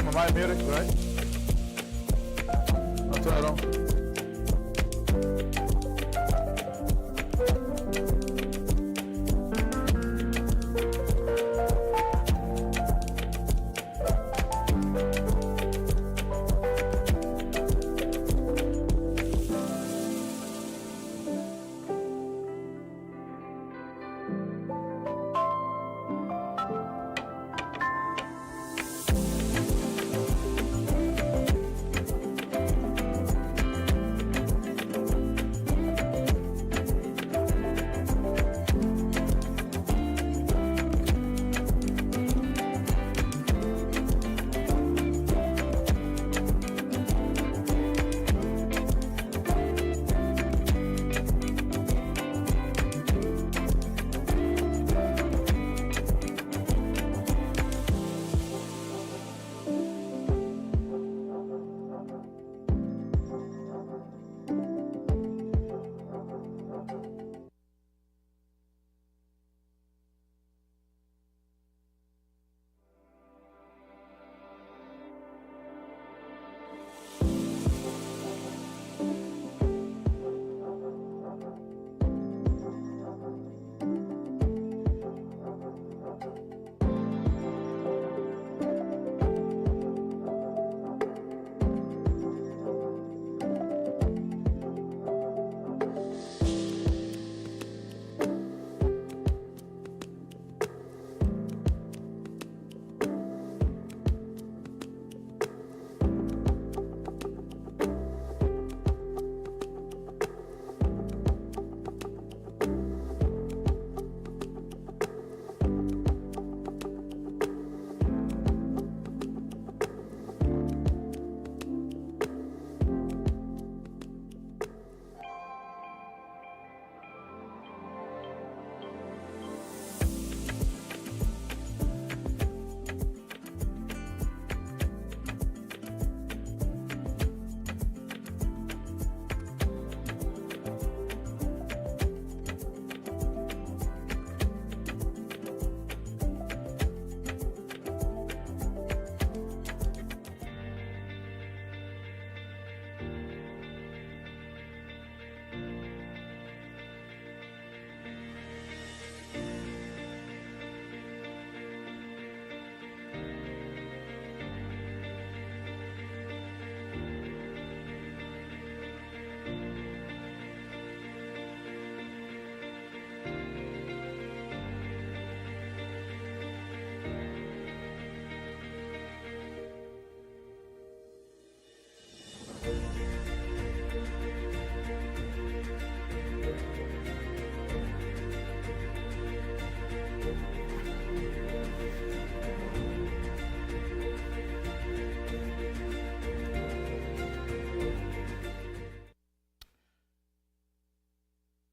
name of my music, right? I'll turn it on.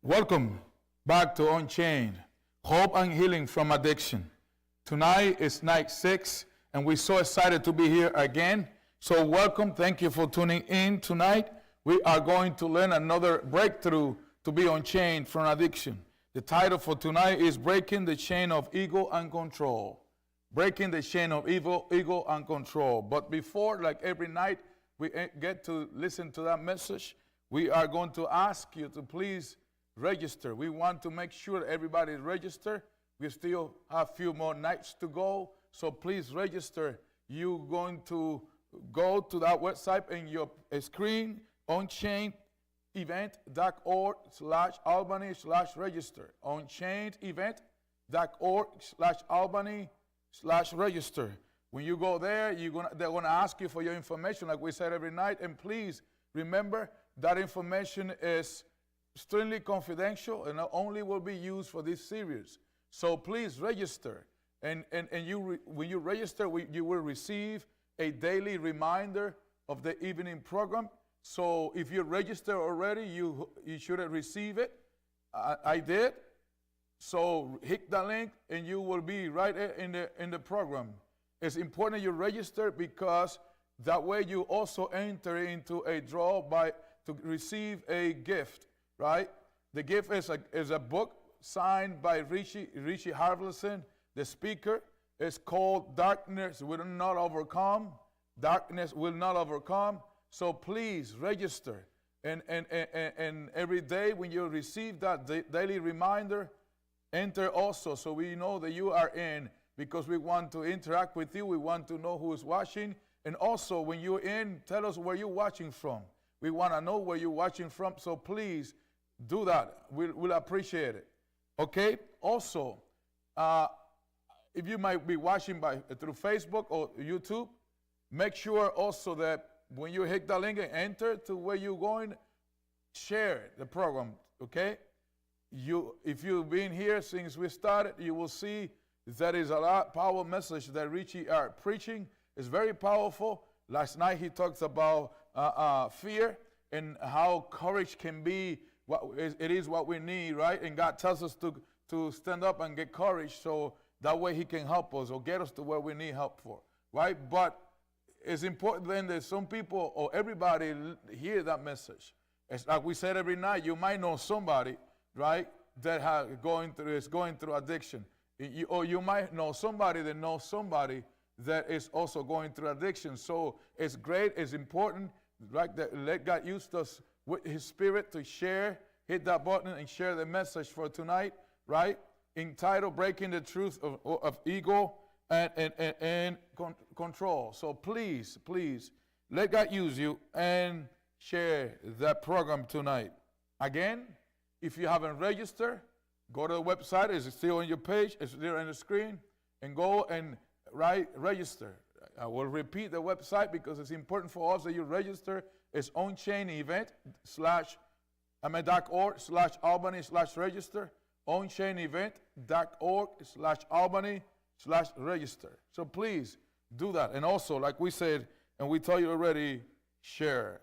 Welcome back to Unchained, Hope and Healing from Addiction. Tonight is night 6, and we're so excited to be here again. So welcome, thank you for tuning in tonight. We are going to learn another breakthrough to be unchained from addiction. The title for tonight is Breaking the Chain of Ego and Control. Breaking the chain of ego and control. But before, like every night, we get to listen to that message, we are going to ask you to please register. We want to make sure everybody is registered. We still have a few more nights to go, so please register. You're going to go to that website in your screen, unchainedevent.org/Albany/register. Unchainedevent.org/Albany/register. When you go there, they're going to ask you for your information, like we said every night. And please remember that information is strictly confidential and only will be used for this series. So please register. And when you register, you will receive a daily reminder of the evening program. So if you register already, you should receive it. I did. So hit the link and you will be right in the program. It's important you register because that way you also enter into a draw to receive a gift. Right? The gift is a book signed by Richie Halversen, the speaker. It's called Darkness Will Not Overcome. darkness will not overcome. So please register. And every day when you receive that daily reminder, enter also so we know that you are in, because we want to interact with you. We want to know who is watching. And also when you're in, tell us where you're watching from. We want to know where you're watching from, so please do that. We'll appreciate it. Okay? Also, if you might be watching through Facebook or YouTube, make sure also that when you hit the link and enter to where you're going, share the program, okay? If you've been here since we started, you will see that is a lot powerful message that Richie are preaching. It's very powerful. Last night he talks about fear and how courage can be it is what we need, right? And God tells us to stand up and get courage so that way he can help us or get us to where we need help for, right? But it's important then that some people or everybody hear that message. It's like we said every night, you might know somebody, right, that is going through addiction. Or you might know somebody that knows somebody that is also going through addiction. So it's great, it's important, right, that let God use us with his spirit to share, hit that button and share the message for tonight, right? Entitled Breaking the Truth of Ego and Control. So please, let God use you and share that program tonight. Again, if you haven't registered, go to the website. It's still on your page. It's there on the screen. And go and register. I will repeat the website because it's important for us that you register. It's onchainevent.org/Albany/register. onchainevent.org/Albany/register. So please do that. And also, like we said, and we told you already, share.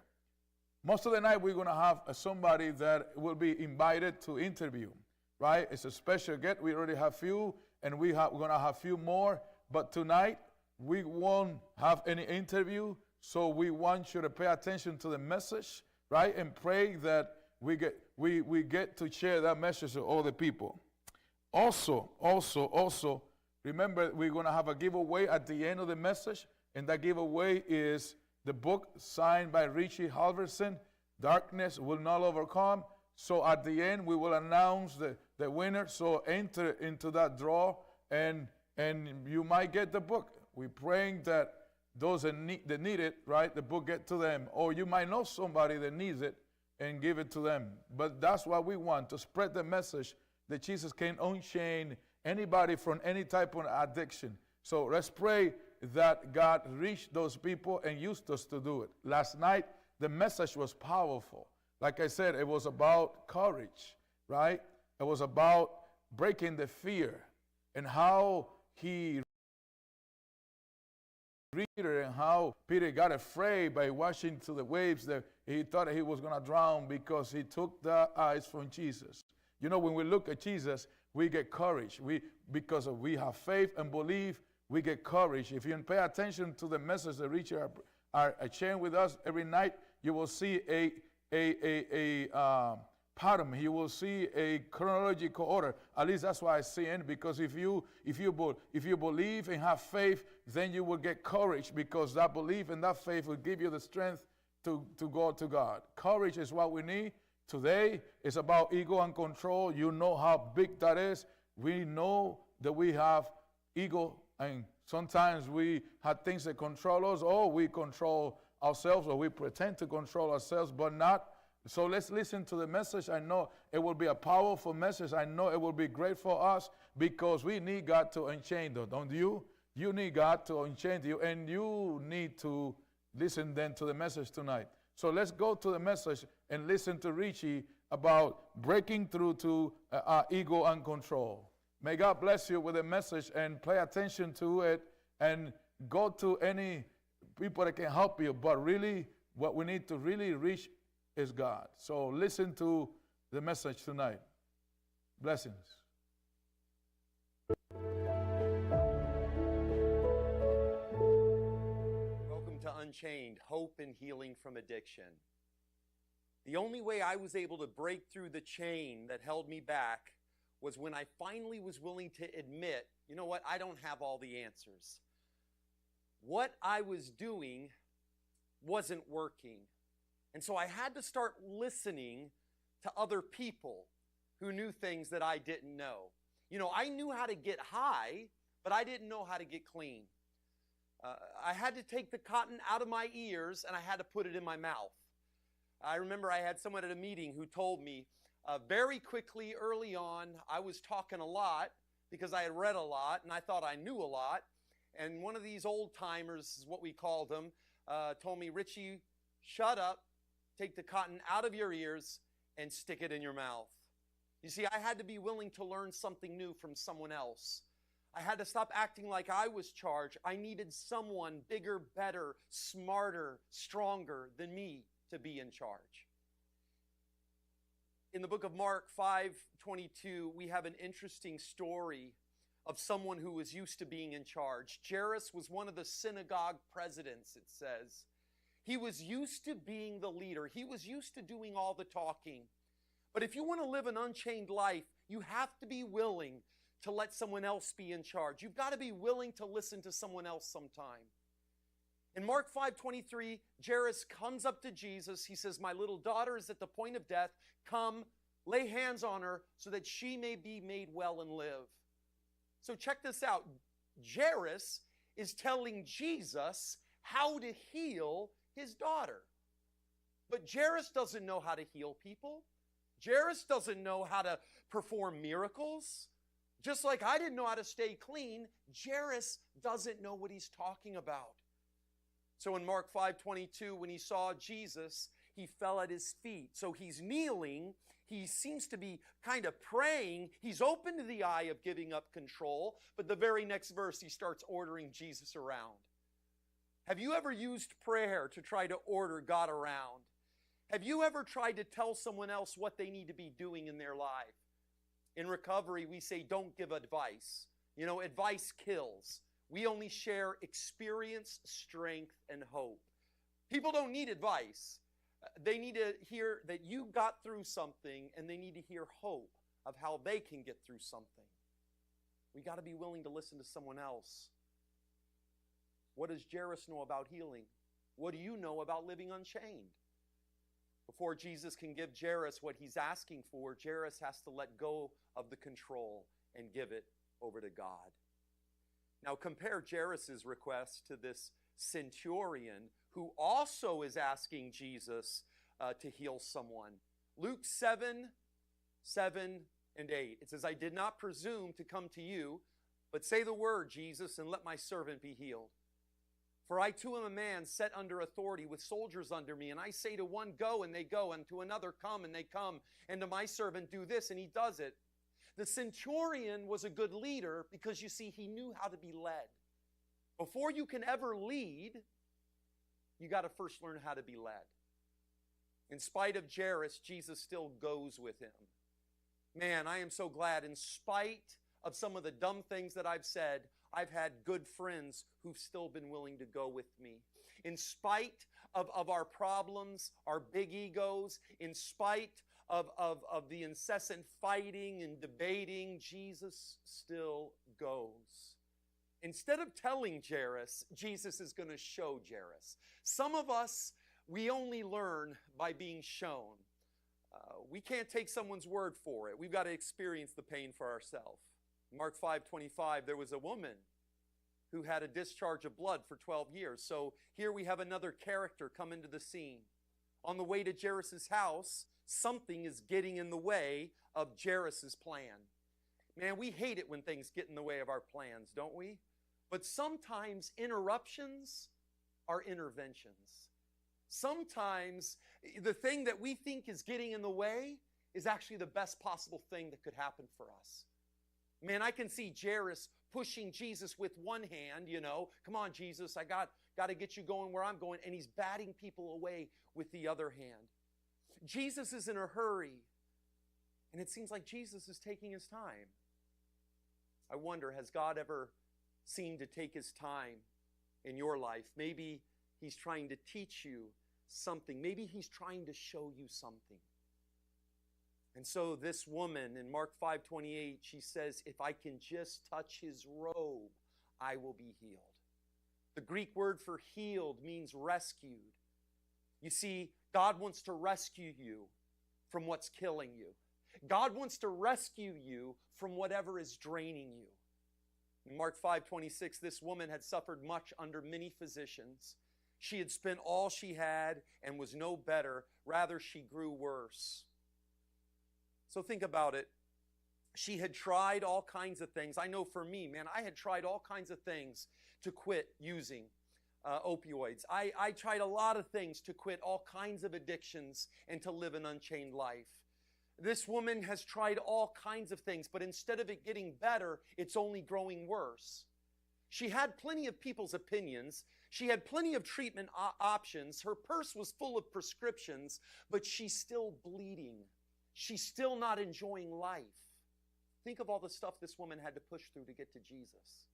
Most of the night we're going to have somebody that will be invited to interview, right? It's a special guest. We already have few, and we're going to have few more. But tonight we won't have any interview, so we want you to pay attention to the message, right? And pray that we get to share that message to all the people. Also, remember we're going to have a giveaway at the end of the message, and that giveaway is the book signed by Richie Halversen, Darkness Will Not Overcome. So at the end, we will announce the winner. So enter into that draw, and you might get the book. We're praying that those that need it, right, the book get to them. Or you might know somebody that needs it and give it to them. But that's what we want, to spread the message that Jesus can unchain anybody from any type of addiction. So let's pray that God reached those people and used us to do it. Last night, the message was powerful. Like I said, it was about courage, right? It was about breaking the fear and how and how Peter got afraid by watching to the waves that he thought he was going to drown because he took the eyes from Jesus. You know, when we look at Jesus, we get courage. Because we have faith and believe, we get courage. If you pay attention to the message that Richie are sharing with us every night, you will see a pattern. You will see a chronological order. At least that's why I see it. Because if you believe and have faith, then you will get courage, because that belief and that faith will give you the strength to go to God. Courage is what we need. Today is about ego and control. You know how big that is. We know that we have ego, and sometimes we have things that control us, or we control ourselves, or we pretend to control ourselves, but not. So let's listen to the message. I know it will be a powerful message. I know it will be great for us, because we need God to unchain them, don't you? You need God to unchain you, and you need to listen then to the message tonight. So let's go to the message and listen to Richie about breaking through to ego and control. May God bless you with the message, and pay attention to it, and go to any people that can help you. But really, what we need to really reach is God. So listen to the message tonight. Blessings. Welcome to Unchained, Hope and Healing from Addiction. The only way I was able to break through the chain that held me back was when I finally was willing to admit, you know what, I don't have all the answers. what I was doing wasn't working. And so I had to start listening to other people who knew things that I didn't know. You know, I knew how to get high, but I didn't know how to get clean. I had to take the cotton out of my ears and I had to put it in my mouth. I remember I had someone at a meeting who told me very quickly early on, I was talking a lot because I had read a lot and I thought I knew a lot. And one of these old timers, is what we called them, told me, Richie, shut up, take the cotton out of your ears and stick it in your mouth. You see, I had to be willing to learn something new from someone else. I had to stop acting like I was charged. I needed someone bigger, better, smarter, stronger than me to be in charge. In the book of Mark 5:22, we have an interesting story of someone who was used to being in charge. Jairus was one of the synagogue presidents, it says. He was used to being the leader. He was used to doing all the talking. But if you want to live an unchained life, you have to be willing to let someone else be in charge. You've got to be willing to listen to someone else sometime. In Mark 5:23, Jairus comes up to Jesus. He says, my little daughter is at the point of death. Come, lay hands on her so that she may be made well and live. So check this out. Jairus is telling Jesus how to heal his daughter. But Jairus doesn't know how to heal people. Jairus doesn't know how to perform miracles. Just like I didn't know how to stay clean, Jairus doesn't know what he's talking about. So in Mark 5:22, when he saw Jesus, he fell at his feet. So he's kneeling. He seems to be kind of praying. He's open to the eye of giving up control. But the very next verse, he starts ordering Jesus around. Have you ever used prayer to try to order God around? Have you ever tried to tell someone else what they need to be doing in their life? In recovery, we say, don't give advice. You know, advice kills. We only share experience, strength, and hope. People don't need advice. They need to hear that you got through something, and they need to hear hope of how they can get through something. We got to be willing to listen to someone else. What does Jairus know about healing? What do you know about living unchained? Before Jesus can give Jairus what he's asking for, Jairus has to let go of the control and give it over to God. Now compare Jairus' request to this centurion who also is asking Jesus to heal someone. Luke 7:7 and 8. It says, I did not presume to come to you, but say the word, Jesus, and let my servant be healed. For I too am a man set under authority with soldiers under me, and I say to one, go, and they go, and to another, come, and they come, and to my servant, do this, and he does it. The centurion was a good leader because, you see, he knew how to be led. Before you can ever lead, you got to first learn how to be led. In spite of Jairus, Jesus still goes with him. Man, I am so glad, in spite of some of the dumb things that I've said, I've had good friends who've still been willing to go with me. In spite of our problems, our big egos, in spite of the incessant fighting and debating, Jesus still goes. Instead of telling Jairus, Jesus is going to show Jairus. Some of us, we only learn by being shown. We can't take someone's word for it. We've got to experience the pain for ourselves. Mark 5:25, there was a woman who had a discharge of blood for 12 years. So here we have another character come into the scene. On the way to Jairus' house, something is getting in the way of Jairus' plan. Man, we hate it when things get in the way of our plans, don't we? But sometimes interruptions are interventions. Sometimes the thing that we think is getting in the way is actually the best possible thing that could happen for us. Man, I can see Jairus pushing Jesus with one hand, you know, come on, Jesus, I got to get you going where I'm going, and he's batting people away with the other hand. Jesus is in a hurry, and it seems like Jesus is taking his time. I wonder, has God ever seemed to take his time in your life? Maybe he's trying to teach you something. Maybe he's trying to show you something. And so this woman in Mark 5:28, she says, if I can just touch his robe, I will be healed. The Greek word for healed means rescued. You see, God wants to rescue you from what's killing you. God wants to rescue you from whatever is draining you. In Mark 5:26, this woman had suffered much under many physicians. She had spent all she had and was no better. Rather, she grew worse. So think about it. She had tried all kinds of things. I know for me, man, I had tried all kinds of things to quit using opioids. I tried a lot of things to quit all kinds of addictions and to live an unchained life. This woman has tried all kinds of things, but instead of it getting better, it's only growing worse. She had plenty of people's opinions. She had plenty of treatment options. Her purse was full of prescriptions, but she's still bleeding. She's still not enjoying life. Think of all the stuff this woman had to push through to get to Jesus.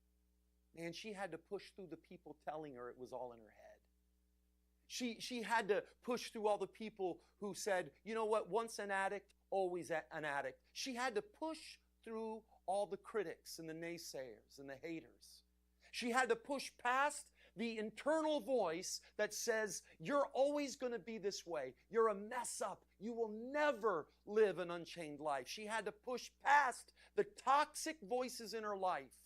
Man, she had to push through the people telling her it was all in her head. She had to push through all the people who said, you know what, once an addict, always an addict. She had to push through all the critics and the naysayers and the haters. She had to push past the internal voice that says, you're always going to be this way. You're a mess up. You will never live an unchained life. She had to push past the toxic voices in her life.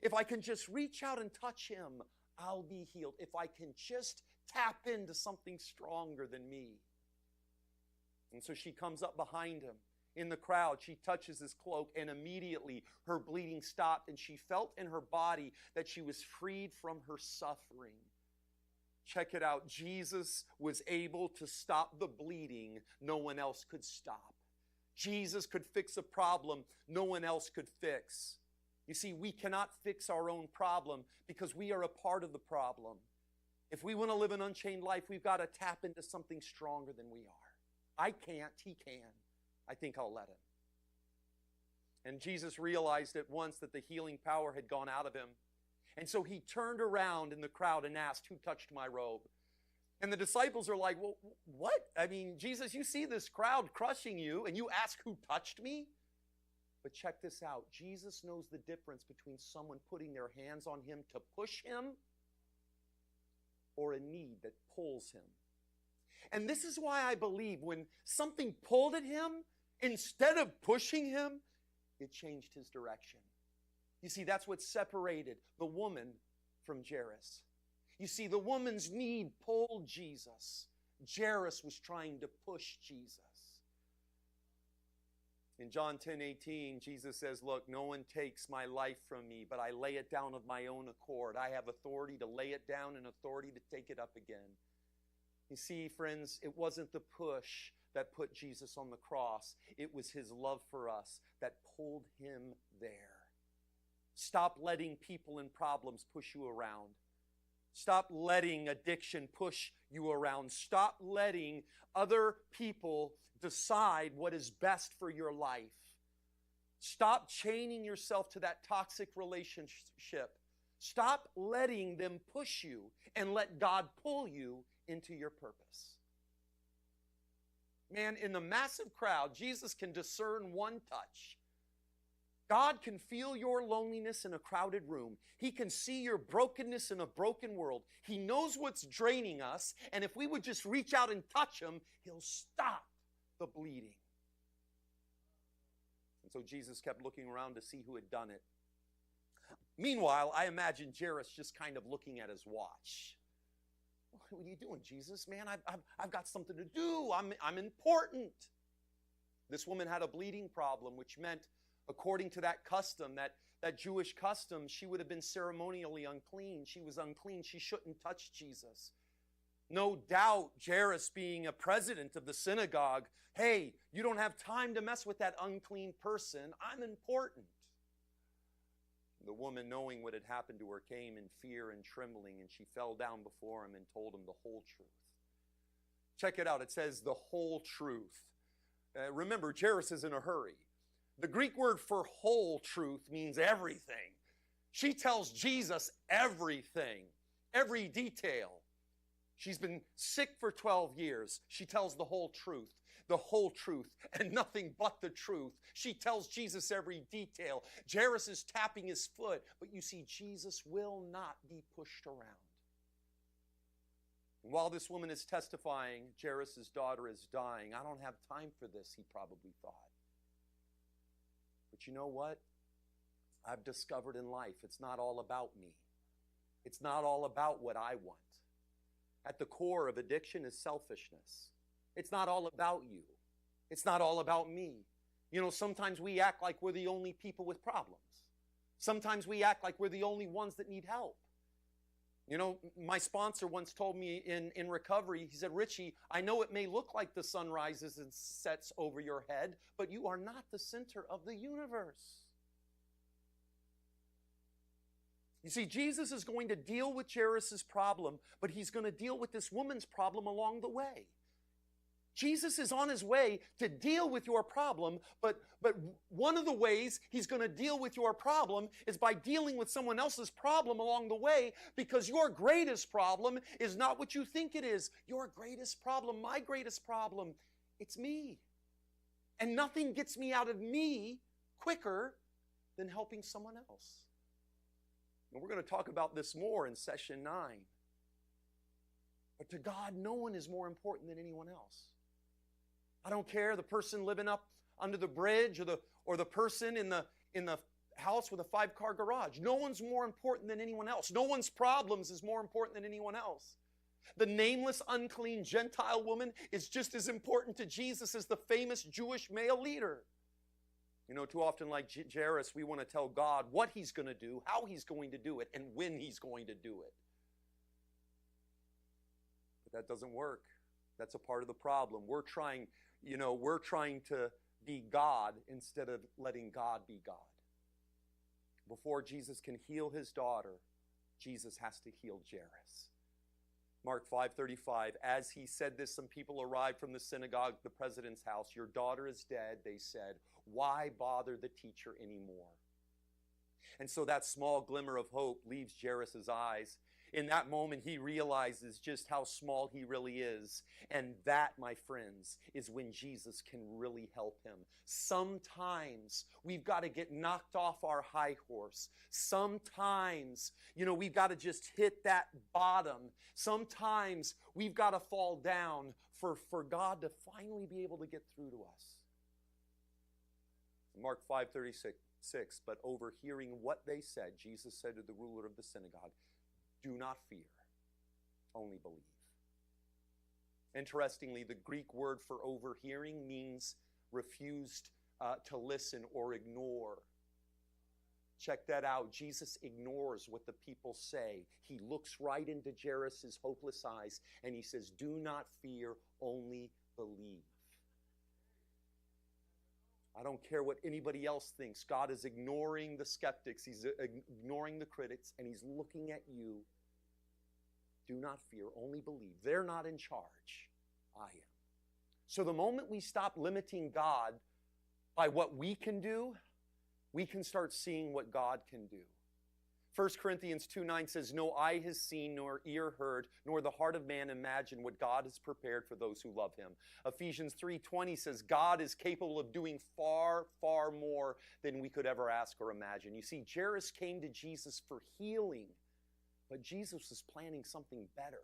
If I can just reach out and touch him, I'll be healed. If I can just tap into something stronger than me. And so she comes up behind him in the crowd. She touches his cloak, and immediately her bleeding stopped, and she felt in her body that she was freed from her suffering. Check it out. Jesus was able to stop the bleeding no one else could stop. Jesus could fix a problem no one else could fix. You see, we cannot fix our own problem because we are a part of the problem. If we want to live an unchained life, we've got to tap into something stronger than we are. I can't, he can. I think I'll let him. And Jesus realized at once that the healing power had gone out of him. And so he turned around in the crowd and asked, who touched my robe? And the disciples are like, well, what? I mean, Jesus, you see this crowd crushing you, and you ask who touched me? But check this out. Jesus knows the difference between someone putting their hands on him to push him or a need that pulls him. And this is why I believe when something pulled at him, instead of pushing him, it changed his direction. You see, that's what separated the woman from Jairus. You see, the woman's need pulled Jesus. Jairus was trying to push Jesus. In John 10:18, Jesus says, look, no one takes my life from me, but I lay it down of my own accord. I have authority to lay it down and authority to take it up again. You see, friends, it wasn't the push that put Jesus on the cross. It was his love for us that pulled him there. Stop letting people and problems push you around. Stop letting addiction push you around. Stop letting other people decide what is best for your life. Stop chaining yourself to that toxic relationship. Stop letting them push you and let God pull you into your purpose. Man, in the massive crowd, Jesus can discern one touch. God can feel your loneliness in a crowded room. He can see your brokenness in a broken world. He knows what's draining us, and if we would just reach out and touch him, he'll stop the bleeding. And so Jesus kept looking around to see who had done it. Meanwhile, I imagine Jairus just kind of looking at his watch. What are you doing, Jesus? Man, I've got something to do. I'm important. This woman had a bleeding problem, which meant, according to that custom, that Jewish custom, she would have been ceremonially unclean. She was unclean. She shouldn't touch Jesus. No doubt, Jairus, being a president of the synagogue, hey, you don't have time to mess with that unclean person. I'm important. The woman, knowing what had happened to her, came in fear and trembling, and she fell down before him and told him the whole truth. Check it out. It says the whole truth. Remember, Jairus is in a hurry. The Greek word for whole truth means everything. She tells Jesus everything, every detail. She's been sick for 12 years. She tells the whole truth, and nothing but the truth. She tells Jesus every detail. Jairus is tapping his foot, but you see, Jesus will not be pushed around. While this woman is testifying, Jairus' daughter is dying. I don't have time for this, he probably thought. But you know what? I've discovered in life, it's not all about me. It's not all about what I want. At the core of addiction is selfishness. It's not all about you. It's not all about me. You know, sometimes we act like we're the only people with problems. Sometimes we act like we're the only ones that need help. You know, my sponsor once told me in recovery, he said, Richie, I know it may look like the sun rises and sets over your head, but you are not the center of the universe. You see, Jesus is going to deal with Jairus' problem, but he's going to deal with this woman's problem along the way. Jesus is on his way to deal with your problem, but one of the ways he's going to deal with your problem is by dealing with someone else's problem along the way, because your greatest problem is not what you think it is. Your greatest problem, my greatest problem, it's me. And nothing gets me out of me quicker than helping someone else. And we're going to talk about this more in session 9. But to God, no one is more important than anyone else. I don't care the person living up under the bridge or the person in the house with a 5-car garage. No one's more important than anyone else. No one's problems is more important than anyone else. The nameless, unclean Gentile woman is just as important to Jesus as the famous Jewish male leader. You know, too often like Jairus, we want to tell God what he's going to do, how he's going to do it, and when he's going to do it. But that doesn't work. That's a part of the problem. We're trying to be God instead of letting God be God. Before Jesus can heal his daughter, Jesus has to heal Jairus. Mark 5:35, as he said this, some people arrived from the synagogue, the president's house. Your daughter is dead, they said. Why bother the teacher anymore? And so that small glimmer of hope leaves Jairus' eyes. In that moment, he realizes just how small he really is. And that, my friends, is when Jesus can really help him. Sometimes we've got to get knocked off our high horse. Sometimes, we've got to just hit that bottom. Sometimes we've got to fall down for God to finally be able to get through to us. Mark 5:36, but overhearing what they said, Jesus said to the ruler of the synagogue, do not fear, only believe. Interestingly, the Greek word for overhearing means refused to listen or ignore. Check that out. Jesus ignores what the people say. He looks right into Jairus' hopeless eyes and he says, do not fear, only believe. I don't care what anybody else thinks. God is ignoring the skeptics. He's ignoring the critics, and he's looking at you. Do not fear, only believe. They're not in charge. I am. So the moment we stop limiting God by what we can do, we can start seeing what God can do. 1 Corinthians 2:9 says, no eye has seen, nor ear heard, nor the heart of man imagined what God has prepared for those who love him. Ephesians 3:20 says, God is capable of doing far, far more than we could ever ask or imagine. You see, Jairus came to Jesus for healing, but Jesus was planning something better.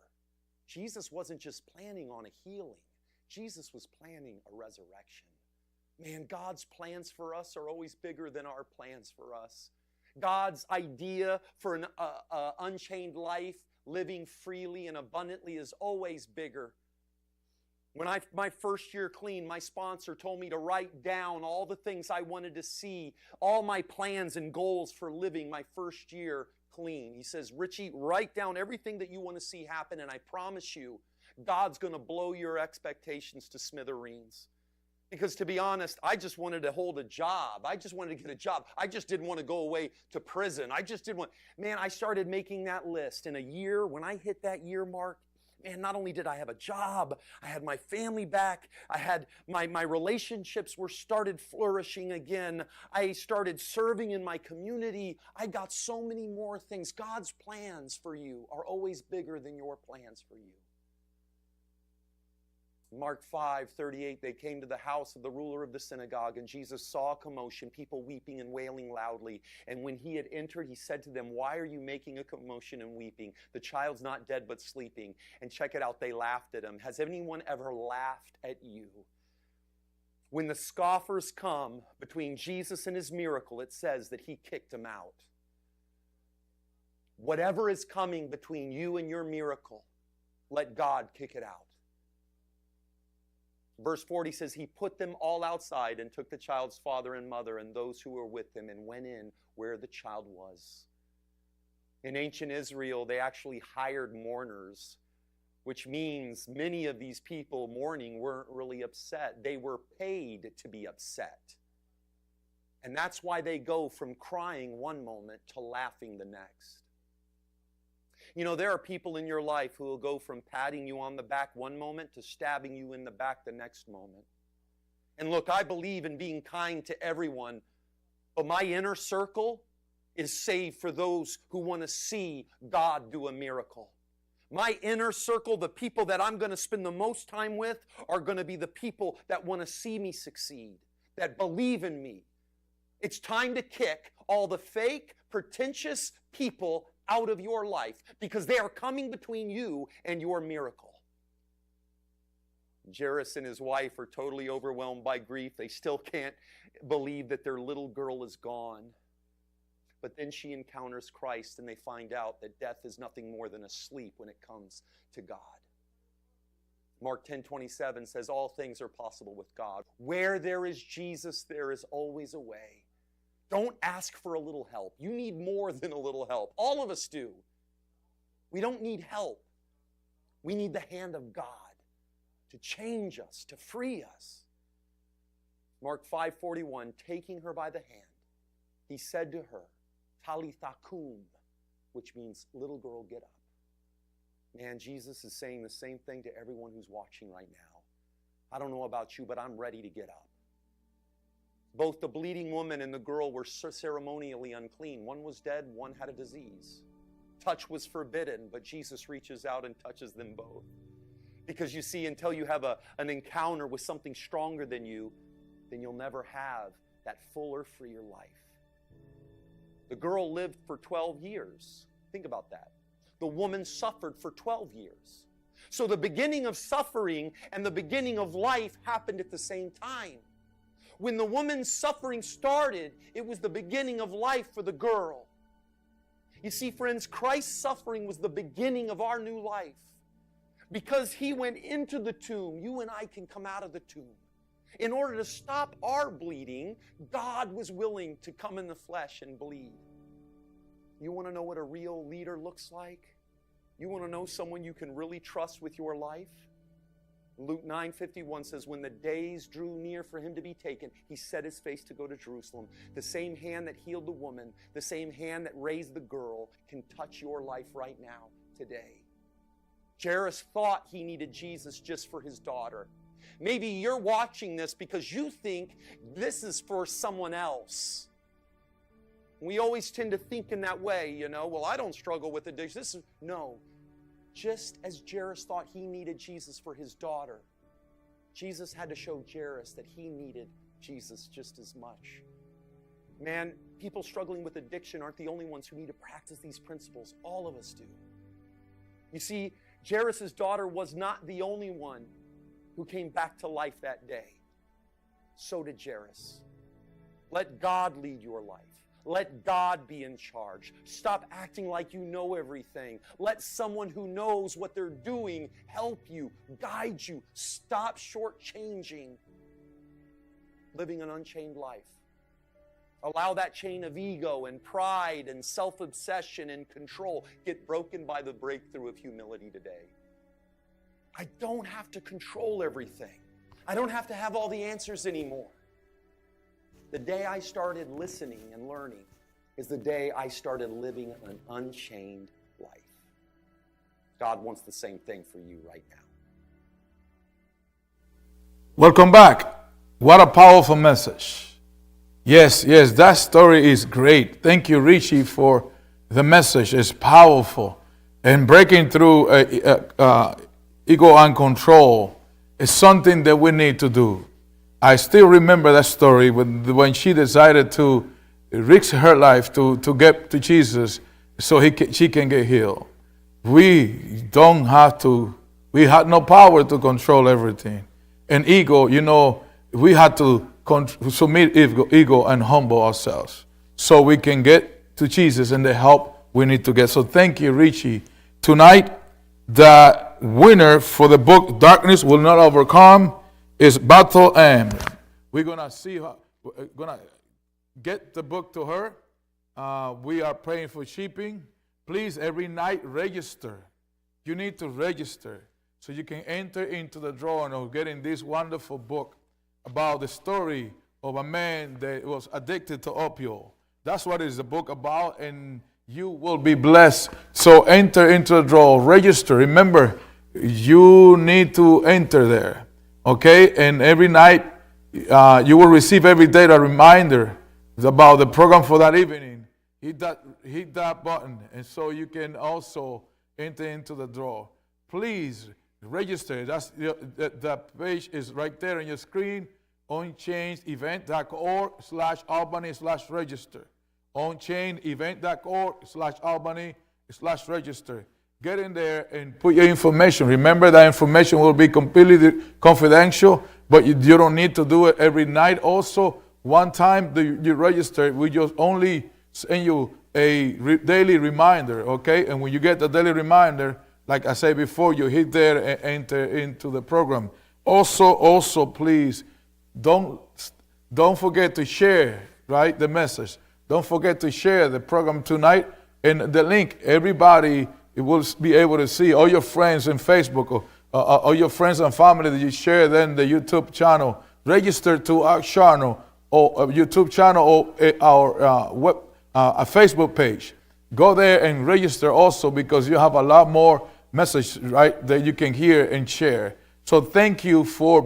Jesus wasn't just planning on a healing. Jesus was planning a resurrection. Man, God's plans for us are always bigger than our plans for us. God's idea for an unchained life, living freely and abundantly, is always bigger. When my first year clean, my sponsor told me to write down all the things I wanted to see, all my plans and goals for living my first year clean. He says, Richie, write down everything that you want to see happen, and I promise you, God's going to blow your expectations to smithereens. Because to be honest, I just wanted to hold a job. I just wanted to get a job. I just didn't want to go away to prison. I started making that list. In a year, when I hit that year mark, man, not only did I have a job, I had my family back. I had my relationships started flourishing again. I started serving in my community. I got so many more things. God's plans for you are always bigger than your plans for you. Mark 5:38, they came to the house of the ruler of the synagogue, and Jesus saw a commotion, people weeping and wailing loudly. And when he had entered, he said to them, "Why are you making a commotion and weeping? The child's not dead but sleeping." And check it out, they laughed at him. Has anyone ever laughed at you? When the scoffers come between Jesus and his miracle, it says that he kicked them out. Whatever is coming between you and your miracle, let God kick it out. Verse 40 says, he put them all outside and took the child's father and mother and those who were with him and went in where the child was. In ancient Israel, they actually hired mourners, which means many of these people mourning weren't really upset. They were paid to be upset. And that's why they go from crying one moment to laughing the next. You know, there are people in your life who will go from patting you on the back one moment to stabbing you in the back the next moment. And look, I believe in being kind to everyone, but my inner circle is saved for those who want to see God do a miracle. My inner circle, the people that I'm going to spend the most time with, are going to be the people that want to see me succeed, that believe in me. It's time to kick all the fake, pretentious people out of your life because they are coming between you and your miracle. Jairus and his wife are totally overwhelmed by grief. They still can't believe that their little girl is gone. But then she encounters Christ and they find out that death is nothing more than a sleep when it comes to God. Mark 10:27 says, all things are possible with God. Where there is Jesus, there is always a way. Don't ask for a little help. You need more than a little help. All of us do. We don't need help. We need the hand of God to change us, to free us. Mark 5:41, taking her by the hand, he said to her, Talitha kum, which means, little girl, get up. Man, Jesus is saying the same thing to everyone who's watching right now. I don't know about you, but I'm ready to get up. Both the bleeding woman and the girl were ceremonially unclean. One was dead, one had a disease. Touch was forbidden, but Jesus reaches out and touches them both. Because you see, until you have an encounter with something stronger than you, then you'll never have that fuller, freer life. The girl lived for 12 years. Think about that. The woman suffered for 12 years. So the beginning of suffering and the beginning of life happened at the same time. When the woman's suffering started, it was the beginning of life for the girl. You see, friends, Christ's suffering was the beginning of our new life. Because he went into the tomb, you and I can come out of the tomb. In order to stop our bleeding, God was willing to come in the flesh and bleed. You want to know what a real leader looks like? You want to know someone you can really trust with your life? Luke 9:51 says, when the days drew near for him to be taken, he set his face to go to Jerusalem. The same hand that healed the woman, the same hand that raised the girl, can touch your life right now, today. Jairus thought he needed Jesus just for his daughter. Maybe you're watching this because you think this is for someone else. We always tend to think in that way, you know, well, I don't struggle with addiction. No. Just as Jairus thought he needed Jesus for his daughter, Jesus had to show Jairus that he needed Jesus just as much. Man, people struggling with addiction aren't the only ones who need to practice these principles. All of us do. You see, Jairus' daughter was not the only one who came back to life that day. So did Jairus. Let God lead your life. Let God be in charge. Stop acting like you know everything. Let someone who knows what they're doing help you, guide you. Stop shortchanging living an unchained life. Allow that chain of ego and pride and self-obsession and control get broken by the breakthrough of humility today. I don't have to control everything. I don't have to have all the answers anymore. The day I started listening and learning is the day I started living an unchained life. God wants the same thing for you right now. Welcome back. What a powerful message. Yes, that story is great. Thank you, Richie, for the message. It's powerful. And breaking through ego and control is something that we need to do. I still remember that story when she decided to risk her life to get to Jesus so she can get healed. We don't have to, we had no power to control everything. And ego, we had to submit ego and humble ourselves so we can get to Jesus and the help we need to get. So thank you, Richie. Tonight, the winner for the book Darkness Will Not Overcome is Battle M. We're gonna see her, we're gonna get the book to her. We are praying for shipping. Please, every night, register. You need to register so you can enter into the drawing of getting this wonderful book about the story of a man that was addicted to opioid. That's what is the book about, and you will be blessed. So enter into the draw, register. Remember, you need to enter there, okay? And every night, you will receive every day a reminder about the program for that evening. Hit that button, and so you can also enter into the draw. Please register. The page is right there on your screen. onchainedevent.org/Albany/register. onchainedevent.org/Albany/register. Get in there and put your information. Remember, that information will be completely confidential, but you don't need to do it every night. Also, one time you register, we just only send you a daily reminder, okay? And when you get the daily reminder, like I said before, you hit there and enter into the program. Also, please, don't forget to share, right, the message. Don't forget to share the program tonight and the link. Everybody will be able to see. All your friends on Facebook or all your friends and family that you share then the YouTube channel. Register to our channel or YouTube channel or our a Facebook page. Go there and register also, because you have a lot more message, right, that you can hear and share. So thank you for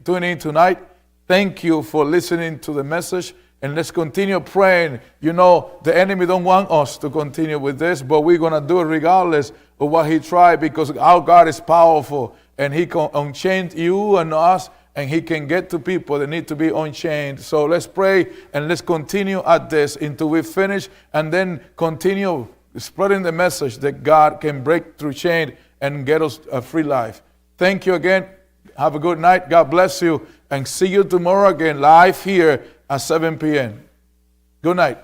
tuning in tonight. Thank you for listening to the message. And let's continue praying. The enemy don't want us to continue with this, but we're going to do it regardless of what he tried, because our God is powerful, and he can unchain you and us, and he can get to people that need to be unchained. So let's pray, and let's continue at this until we finish, and then continue spreading the message that God can break through chain and get us a free life. Thank you again. Have a good night. God bless you, and see you tomorrow again live here at 7 p.m. Good night.